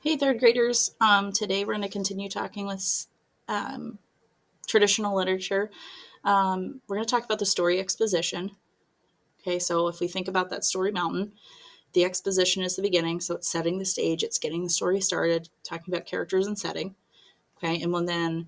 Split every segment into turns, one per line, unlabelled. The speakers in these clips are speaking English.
Hey, third graders. Today we're going to continue talking with um, traditional literature. We're going to talk about the story exposition. Okay, so if we think about that story mountain, the exposition is the beginning. So it's setting the stage, it's getting the story started, talking about characters and setting. Okay, and then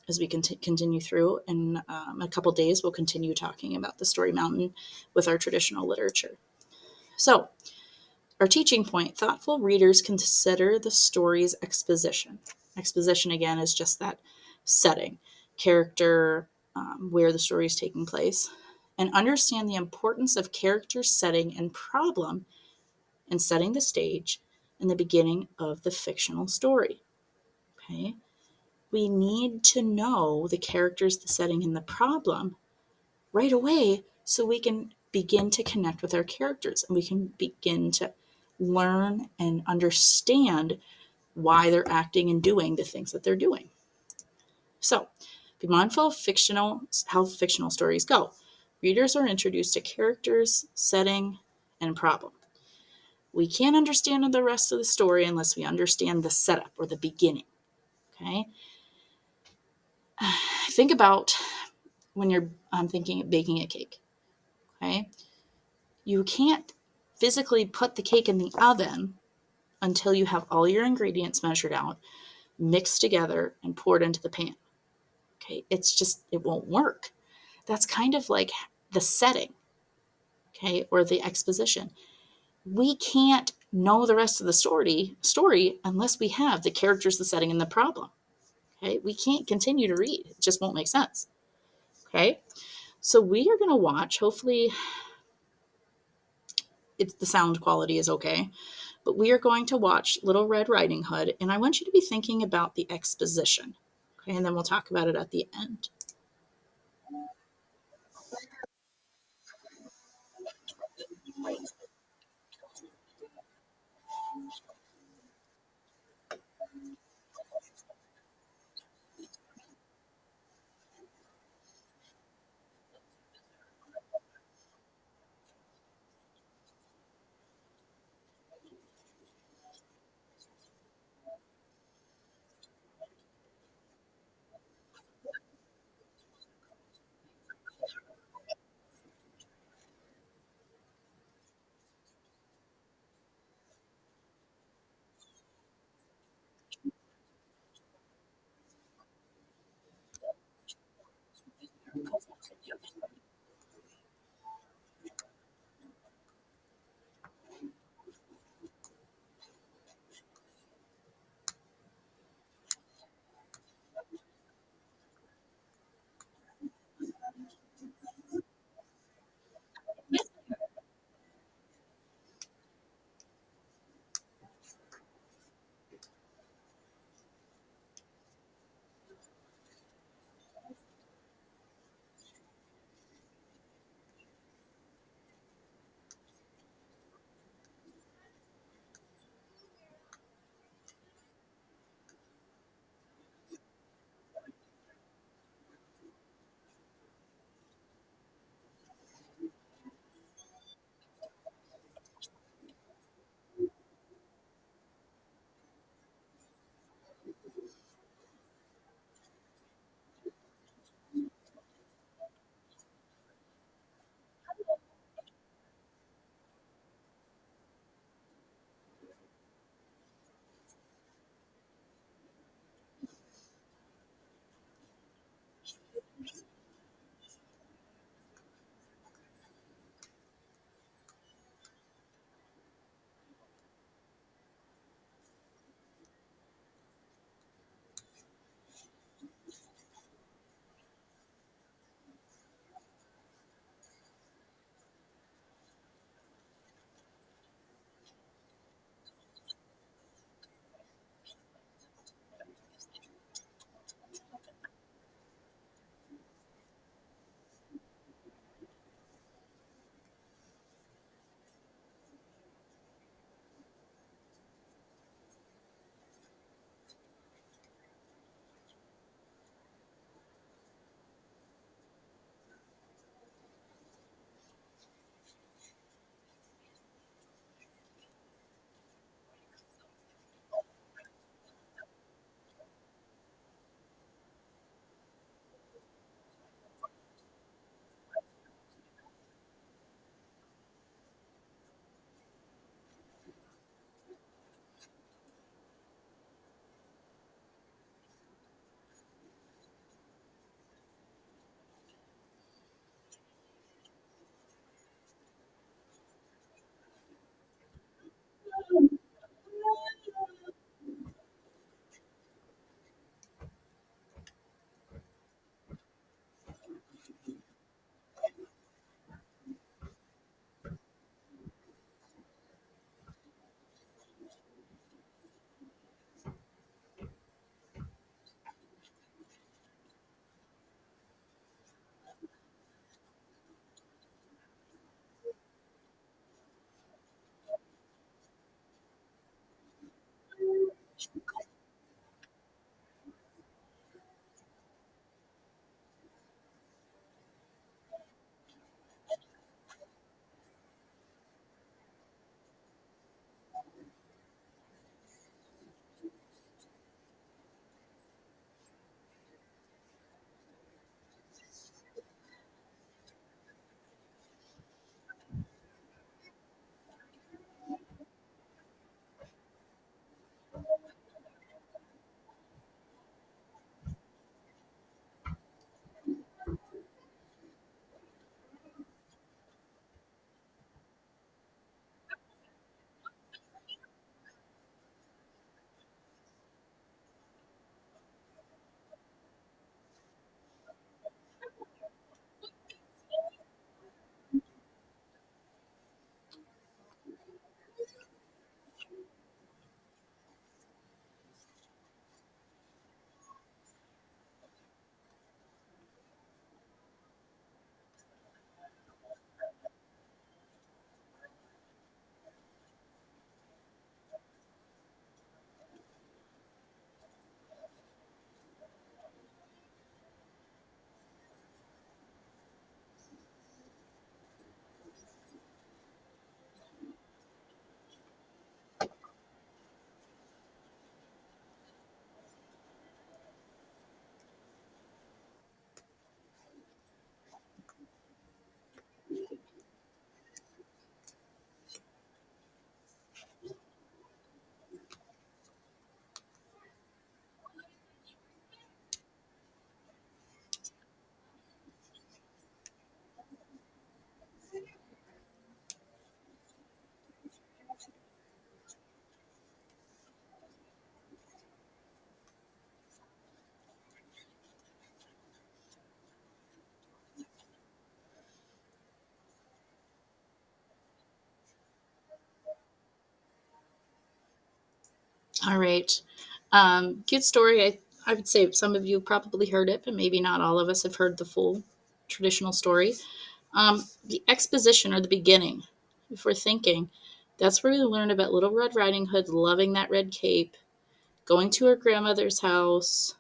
as we continue through in a couple days, we'll continue talking about the story mountain with our traditional literature. So, our teaching point: thoughtful readers consider the story's exposition. Exposition, again, is just that setting, character, where the story is taking place, and understand the importance of character setting and problem in setting the stage in the beginning of the fictional story. Okay? We need to know the characters, the setting, and the problem right away so we can begin to connect with our characters and we can begin to learn and understand why they're acting and doing the things that they're doing. So, be mindful of how fictional stories go. Readers are introduced to characters, setting, and problem. We can't understand the rest of the story unless we understand the setup or the beginning. Okay? Think about when you're thinking of baking a cake. Okay? You can't physically put the cake in the oven until you have all your ingredients measured out, mixed together, and poured into the pan. Okay, it won't work. That's kind of like the setting, okay, or the exposition. We can't know the rest of the story unless we have the characters, the setting, and the problem. Okay, we can't continue to read. It just won't make sense. Okay, so we are going to watch. Hopefully, the sound quality is okay. But we are going to watch Little Red Riding Hood, and I want you to be thinking about the exposition. Okay, and then we'll talk about it at the end. All right. Cute story. I would say some of you probably heard it, but maybe not all of us have heard the full traditional story. The exposition or the beginning, if we're thinking, that's where we learn about Little Red Riding Hood loving that red cape, going to her grandmother's house,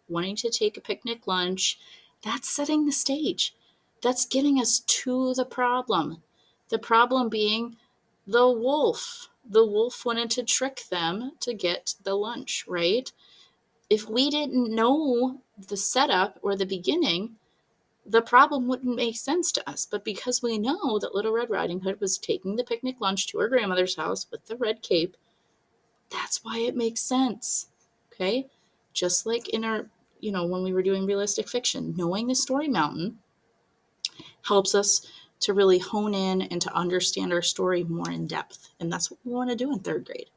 wanting to take a picnic lunch. That's setting the stage. That's getting us to the problem. The problem being the wolf. The wolf wanted to trick them to get the lunch, right? If we didn't know the setup or the beginning, the problem wouldn't make sense to us. But because we know that Little Red Riding Hood was taking the picnic lunch to her grandmother's house with the red cape, that's why it makes sense. Okay? Just like in our, when we were doing realistic fiction, knowing the story mountain helps us to really hone in and to understand our story more in depth. And that's what we want to do in third grade.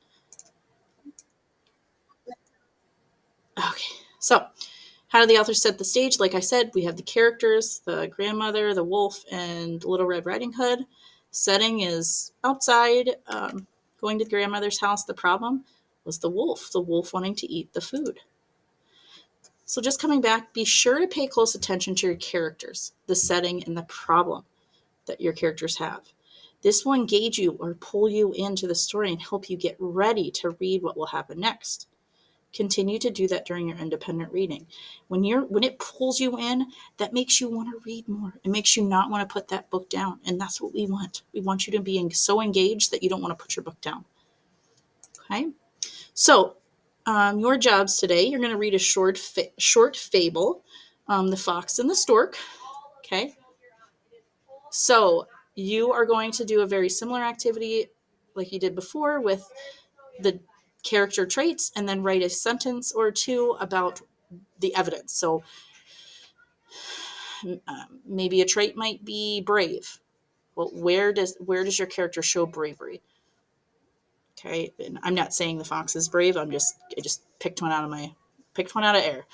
Okay. So, how did the author set the stage? Like I said, we have the characters, the grandmother, the wolf, and Little Red Riding Hood. Setting is outside, going to the grandmother's house. The problem was the wolf wanting to eat the food. So, just coming back, be sure to pay close attention to your characters, the setting, and the problem that your characters have. This will engage you or pull you into the story and help you get ready to read what will happen next. Continue to do that during your independent reading. When it pulls you in, that makes you want to read more. It makes you not want to put that book down, and that's what we want. We want you to be so engaged that you don't want to put your book down. Okay, so your jobs today. You're going to read a short fable, "The Fox and the Stork." Okay, so you are going to do a very similar activity like you did before with the character traits, and then write a sentence or two about the evidence. So maybe a trait might be brave. Well, where does your character show bravery? Okay, and I'm not saying the fox is brave. I just picked one out of air.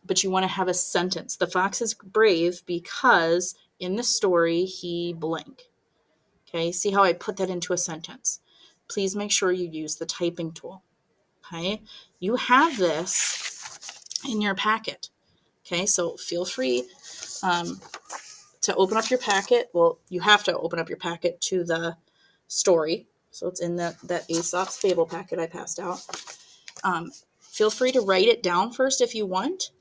But you want to have a sentence. The fox is brave because in the story he blank. Okay, see how I put that into a sentence. Please make sure you use the typing tool. Okay, you have this in your packet. Okay, so feel free um, to open up your packet. Well, you have to open up your packet to the story. So it's in that Aesop's Fable packet I passed out. Feel free to write it down first if you want.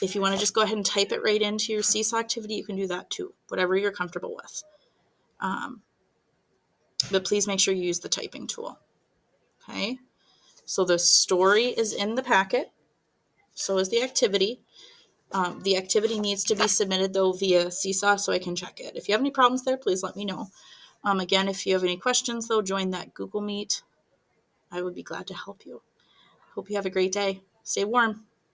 If you want to just go ahead and type it right into your Seesaw activity, you can do that too, whatever you're comfortable with. But please make sure you use the typing tool. Okay, so the story is in the packet. So is the activity. The activity needs to be submitted, though, via Seesaw so I can check it. If you have any problems there, please let me know. Again, if you have any questions, though, join that Google Meet. I would be glad to help you. Hope you have a great day. Stay warm.